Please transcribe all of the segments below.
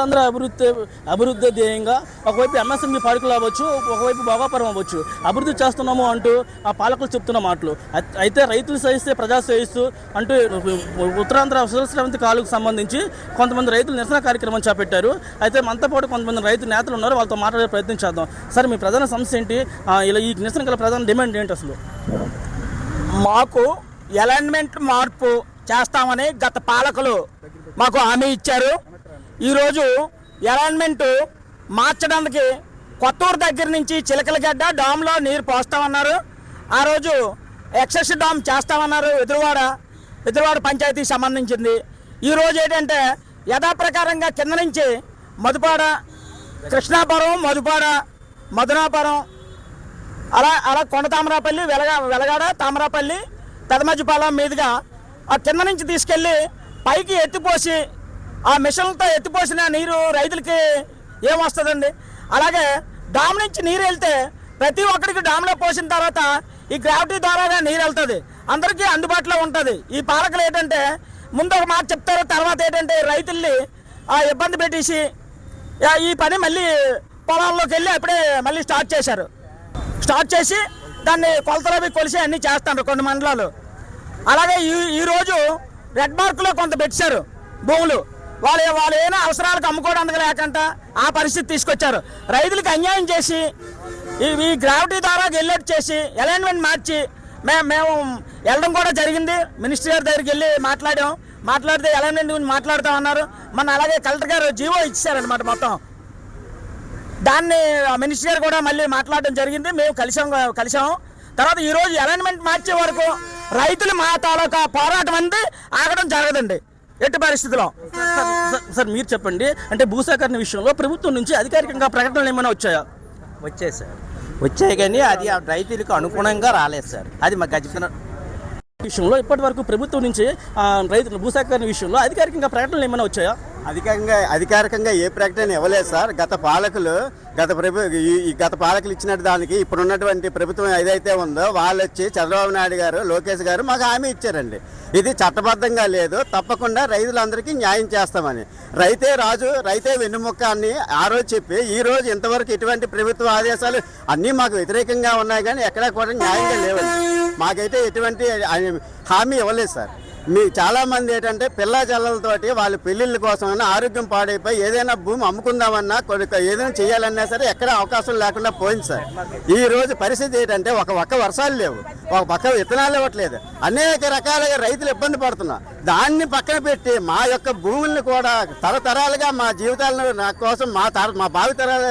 ఉత్తరాంధ్ర అభివృద్ధి ధ్యేయంగా ఒకవైపు ఎంఎస్ఎంఈ పార్కులు అవ్వచ్చు, ఒకవైపు భోగాపురం అవ్వచ్చు, అభివృద్ధి చేస్తున్నాము అంటూ ఆ పాలకులు చెప్తున్న మాటలు. అయితే రైతులు సహిస్తే ప్రజా శ్రేయస్సు అంటూ ఉత్తరాంధ్ర సురక్ష కాలుకు సంబంధించి కొంతమంది రైతులు నిరసన కార్యక్రమం చేపట్టారు. అయితే మనతో పాటు కొంతమంది రైతు నేతలు ఉన్నారు, వాళ్ళతో మాట్లాడే ప్రయత్నం చేద్దాం. సార్, మీ ప్రధాన సమస్య ఏంటి? ఇలా ఈ నిరసన గల ప్రధాన డిమాండ్ ఏంటి అసలు? మాకు అలైన్మెంట్ మార్పు చేస్తామని గత పాలకులు మాకు హామీ ఇచ్చారు. ఈరోజు అలైన్మెంట్ మార్చడానికి కొత్తూరు దగ్గర నుంచి చిలకలగడ్డ డామ్లో నీరు పోస్తామన్నారు. ఆ రోజు ఎక్సెస్ డామ్ చేస్తామన్నారు. ఎదురువాడ పంచాయతీకి సంబంధించింది. ఈరోజు ఏంటంటే యథాప్రకారంగా కింద నుంచి మధుపాడ, కృష్ణాపురం, మధుపాడ, మధునాపురం, అలా కొండ తామరాపల్లి, వెలగాడ, తామరాపల్లి, పెదమజ్జిపాలెం మీదుగా ఆ కింద నుంచి తీసుకెళ్ళి పైకి ఎత్తిపోసి ఆ మిషన్లతో ఎత్తిపోసిన నీరు రైతులకి ఏమొస్తుందండి? అలాగే డామ్ నుంచి నీరు వెళ్తే ప్రతి ఒక్కరికి డామ్లో పోసిన తర్వాత ఈ గ్రావిటీ ద్వారాగా నీరు వెళ్తుంది, అందరికీ అందుబాటులో ఉంటుంది. ఈ పాలకులు ఏంటంటే ముందు ఒక మాట చెప్తారు, తర్వాత ఏంటంటే రైతుల్ని ఇబ్బంది పెట్టేసి ఈ పని మళ్ళీ పొలాల్లోకి వెళ్ళి అప్పుడే మళ్ళీ స్టార్ట్ చేసి దాన్ని కొలతలవి కొలిసి అన్నీ చేస్తారు కొన్ని మండలాలు. అలాగే ఈరోజు రెడ్ మార్కులో కొంత పెట్టారు భూములు. వాళ్ళు ఏమైనా అవసరాలకు అమ్ముకోవడానికి లేకుండా ఆ పరిస్థితి తీసుకొచ్చారు. రైతులకు అన్యాయం చేసి ఈ గ్రావిటీ ద్వారా వెళ్ళేట్టు చేసి అలైన్మెంట్ మార్చి మేము వెళ్ళడం కూడా జరిగింది. మినిస్టర్ గారి దగ్గరికి వెళ్ళి మాట్లాడితే అలైన్మెంట్ గురించి మాట్లాడుతామన్నారు. మన అలాగే కలెక్టర్ గారు జీవో ఇచ్చారనమాట. మొత్తం దాన్ని మినిస్టర్ గారు కూడా మళ్ళీ మాట్లాడడం జరిగింది. మేము కలిసాము. తర్వాత ఈరోజు అలైన్మెంట్ మార్చే వరకు రైతులు మా తాలూకా పోరాటం అంది ఆగడం జరగదండి ఎట్టి పరిస్థితిలో. సార్, మీరు చెప్పండి, అంటే భూసేకరణ విషయంలో ప్రభుత్వం నుంచి అధికారికంగా ప్రకటనలు ఏమైనా వచ్చాయా? వచ్చాయి కానీ అది రైతులకు అనుగుణంగా రాలేదు సార్. అది మాకు ఖచ్చితంగా విషయంలో ఇప్పటి వరకు ప్రభుత్వం నుంచి రైతుల భూసేకరణ విషయంలో అధికారికంగా ప్రకటనలు ఏమైనా వచ్చాయా? అధికారికంగా ఏ ప్రకటన ఇవ్వలేదు సార్. గత పాలకులు ఇచ్చినట్టు దానికి ఇప్పుడున్నటువంటి ప్రభుత్వం ఏదైతే ఉందో వాళ్ళు వచ్చి చంద్రబాబు నాయుడు గారు, లోకేష్ గారు మాకు హామీ ఇచ్చారండి. ఇది చట్టబద్ధంగా లేదు, తప్పకుండా రైతులందరికీ న్యాయం చేస్తామని. రైతే రాజు, రైతే వెన్నుముక్క అని ఆ రోజు చెప్పి ఈ రోజు ఇంతవరకు ఇటువంటి ప్రభుత్వ ఆదేశాలు అన్నీ మాకు వ్యతిరేకంగా ఉన్నాయి కానీ ఎక్కడా కూడా న్యాయంగా లేవండి. మాకైతే ఎటువంటి హామీ ఇవ్వలేదు సార్. చాలా మంది ఏంటంటే పిల్ల జల్లలతోటి వాళ్ళ పెళ్లిళ్ళ కోసమైనా ఆరోగ్యం పాడైపోయి ఏదైనా భూమి అమ్ముకుందామన్నా ఏదైనా చేయాలన్నా సరే ఎక్కడ అవకాశం లేకుండా పోయింది సార్. ఈ రోజు పరిస్థితి ఏంటంటే ఒక పక్క వర్షాలు లేవు, ఒక పక్క విత్తనాలు ఇవ్వట్లేదు, అనేక రకాలుగా రైతులు ఇబ్బంది పడుతున్నారు. దాన్ని పక్కన పెట్టి మా యొక్క భూముల్ని కూడా తరతరాలుగా మా జీవితాలను కోసం మా భావితరాల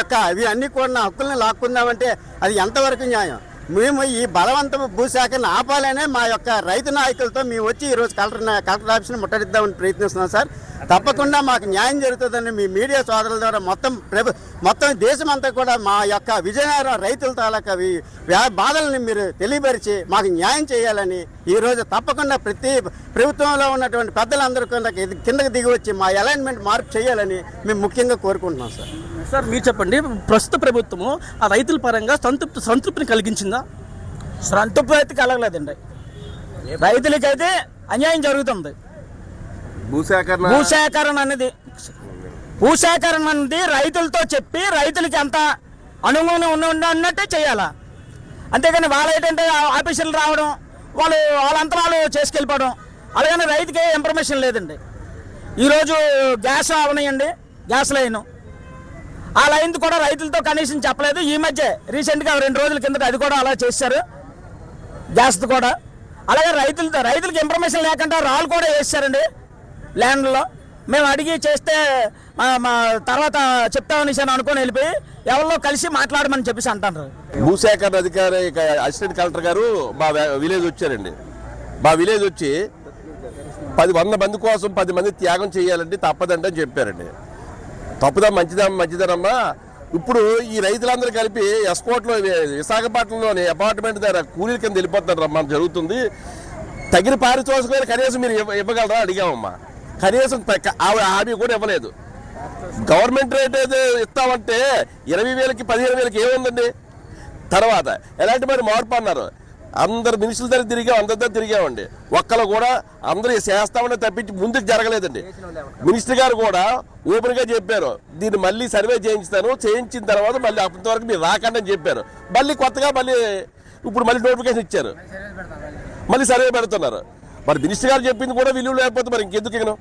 యొక్క అవి అన్ని కూడా నా హక్కుల్ని లాక్కుందామంటే అది ఎంతవరకు న్యాయం? మేము ఈ బలవంత భూసేకరణ ఆపాలనే మా యొక్క రైతు నాయకులతో మేము వచ్చి ఈరోజు కలెక్టర్ ఆఫీస్ని ముట్టడిద్దామని ప్రయత్నిస్తున్నాం సార్. తప్పకుండా మాకు న్యాయం జరుగుతుందని మీ మీడియా సోదరుల ద్వారా మొత్తం దేశం అంతా కూడా మా యొక్క విజయనగరం రైతుల తాలూకా బాధల్ని మీరు తెలియపరిచి మాకు న్యాయం చేయాలని ఈరోజు తప్పకుండా ప్రతి ప్రభుత్వంలో ఉన్నటువంటి పెద్దలందరూ కిందకి దిగి వచ్చి మా అలైన్మెంట్ మార్పు చేయాలని మేము ముఖ్యంగా కోరుకుంటున్నాం సార్. సార్, మీరు చెప్పండి, ప్రస్తుత ప్రభుత్వము ఆ రైతుల పరంగా సంతృప్తిని కలిగించిందా? సంతృప్తి అయితే కలగలేదండి. రైతులకైతే అన్యాయం జరుగుతుంది. భూసేకరణ అనేది రైతులతో చెప్పి రైతులకి ఎంత అనుగుణంగా ఉన్నట్టే చేయాలా. అంతేగాని వాళ్ళు ఏంటంటే ఆఫీసులు రావడం, వాళ్ళంతా వాళ్ళు చేసుకెళ్ళిపోవడం, అలాగని రైతుకి ఇన్ఫర్మేషన్ లేదండి. ఈరోజు గ్యాస్ అవనాయండి, గ్యాస్ లైన్, ఆ లైన్ కూడా రైతులతో కనీసం చెప్పలేదు. ఈ మధ్య రీసెంట్గా 2 రోజుల కిందట అది కూడా అలా చేశారు, గ్యాస్ కూడా. అలాగే రైతులకి ఇన్ఫర్మేషన్ లేకుండా రాళ్ళు కూడా వేసారండి ల్యాండ్లో. మేము అడిగి చేస్తే మా తర్వాత చెప్తామని అనుకొని వెళ్ళిపోయి ఎవరిలో కలిసి మాట్లాడమని చెప్పేసి అంటారు. భూసేకరణ అధికారి అసిస్టెంట్ కలెక్టర్ గారు మా విలేజ్ వచ్చారండి. మా విలేజ్ వచ్చి 100 మంది కోసం 10 మంది త్యాగం చేయాలంటే తప్పదండి అని చెప్పారండి. తప్పుదా మంచిదనమ్మా. ఇప్పుడు ఈ రైతులందరూ కలిపి ఎస్పోర్ట్లో విశాఖపట్నంలోని అపార్ట్మెంట్ దగ్గర కూలీల కింద వెళ్ళిపోతున్నారు రమ్మా జరుగుతుంది. తగిన పారితోషికమైన కనీసం మీరు ఇవ్వగలరా అడిగామమ్మా. కనీసం హామీ కూడా ఇవ్వలేదు. గవర్నమెంట్ రేట్ ఏదో ఇస్తామంటే 20,000కి 15,000కి ఏముందండి? తర్వాత ఎలాంటి మరి మార్పు అన్నారు. అందరు మినిస్టర్ల దగ్గర తిరిగాం, అందరి దగ్గర తిరిగామండి. ఒక్కరు కూడా అందరూ చేస్తామని తప్పించి ముందుకు జరగలేదండి. మినిస్టర్ గారు కూడా ఓపెన్ గా చెప్పారు, దీన్ని మళ్ళీ సర్వే చేయించుతాను, చేయించిన తర్వాత మళ్ళీ అంతవరకు మీరు రాకండి అని చెప్పారు. మళ్ళీ కొత్తగా ఇప్పుడు మళ్ళీ నోటిఫికేషన్ ఇచ్చారు, మళ్ళీ సర్వే పెడుతున్నారు. మరి మినిస్టర్ గారు చెప్పింది కూడా విలువ లేకపోతే మరి ఇంకెందుకు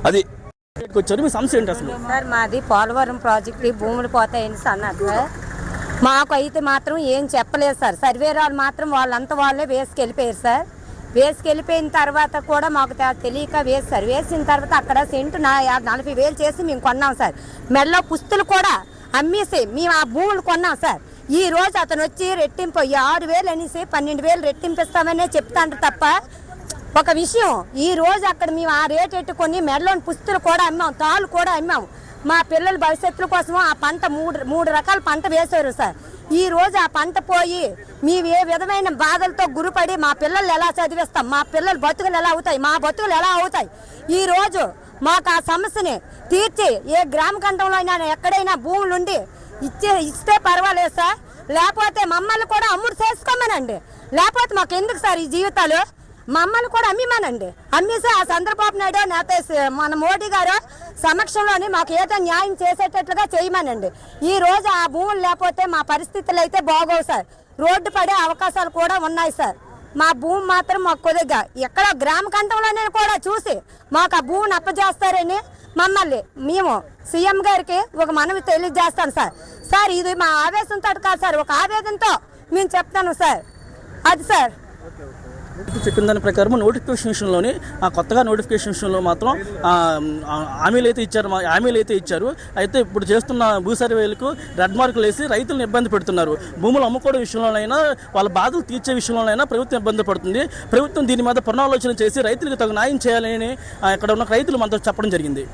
అది వచ్చారు. మీ సమస్య ఏంటి అసలు? సార్ మాది పోలవరం ప్రాజెక్టు భూములు పోతాయని అన్నారు సార్. మాకు అయితే మాత్రం ఏం చెప్పలేదు సార్. సర్వేరాలు మాత్రం వాళ్ళంతా వాళ్ళే వేసుకెళ్ళిపోయారు సార్. వేసుకెళ్ళిపోయిన తర్వాత కూడా మాకు తెలియక వేస్తారు. వేసిన తర్వాత అక్కడ సెంటు 40,000 చేసి మేము కొన్నాం సార్. మెడలో పుస్తులు కూడా అమ్మేసి మేము ఆ భూములు కొన్నాం సార్. ఈ రోజు అతను వచ్చి రెట్టింపు 6,000 అనేసి 12,000 రెట్టింపిస్తామనే చెప్తాండ్రు తప్ప ఒక విషయం, ఈ రోజు అక్కడ మేము ఆ రేట్ ఎట్టుకొని మెడలోని పుస్తులు కూడా అమ్మాం, తాళ్ళు కూడా అమ్మాము. మా పిల్లల భవిష్యత్తుల కోసం ఆ పంట మూడు రకాల పంట వేశారు సార్. ఈ రోజు ఆ పంట పోయి మేము ఏ విధమైన బాధలతో గురిపడి మా పిల్లలు ఎలా చదివిస్తాం, మా పిల్లల బతుకులు ఎలా అవుతాయి, మా బతుకులు ఎలా అవుతాయి. ఈ రోజు మాకు ఆ సమస్యని తీర్చి ఏ గ్రామ కంఠంలో అయినా ఎక్కడైనా భూములుండి ఇస్తే పర్వాలేదు సార్. లేకపోతే మమ్మల్ని కూడా అమ్ముడు చేసుకోమనండి. లేకపోతే మాకు ఎందుకు సార్ ఈ జీవితాలు? మమ్మల్ని కూడా అమ్మిమానండి. అమ్మేసి ఆ చంద్రబాబు నాయుడు నేత మన మోడీ గారు సమక్షంలోని మాకు ఏదో న్యాయం చేసేటట్లుగా చేయమనండి. ఈ రోజు ఆ భూములు లేకపోతే మా పరిస్థితులు అయితే బాగోవు సార్. రోడ్డు పడే అవకాశాలు కూడా ఉన్నాయి సార్. మా భూమి మాత్రం మాకు కొద్దిగా ఎక్కడ గ్రామ కంఠంలోనే కూడా చూసి మాకు ఆ భూమిని అప్పజేస్తారని మమ్మల్ని మేము సీఎం గారికి ఒక మనవి తెలియజేస్తాను సార్. సార్ ఇది మా ఆవేశంతో కాదు సార్, ఒక ఆవేదనతో మేము చెప్తాను సార్. అది సార్ చెప్పిన దాని ప్రకారం నోటిఫికేషన్ విషయంలోని కొత్తగా నోటిఫికేషన్ విషయంలో మాత్రం హామీలు అయితే ఇచ్చారు. అయితే ఇప్పుడు చేస్తున్న భూ సర్వేలకు రెడ్ మార్కులు వేసి రైతులను ఇబ్బంది పెడుతున్నారు. భూములు అమ్ముకోవడం విషయంలోనైనా వాళ్ళ బాధలు తీర్చే విషయంలోనైనా ప్రభుత్వం ఇబ్బంది పడుతుంది. ప్రభుత్వం దీని మీద పునరాలోచన చేసి రైతులకు తగు న్యాయం చేయాలని ఇక్కడ ఉన్న రైతులు మనతో చెప్పడం జరిగింది.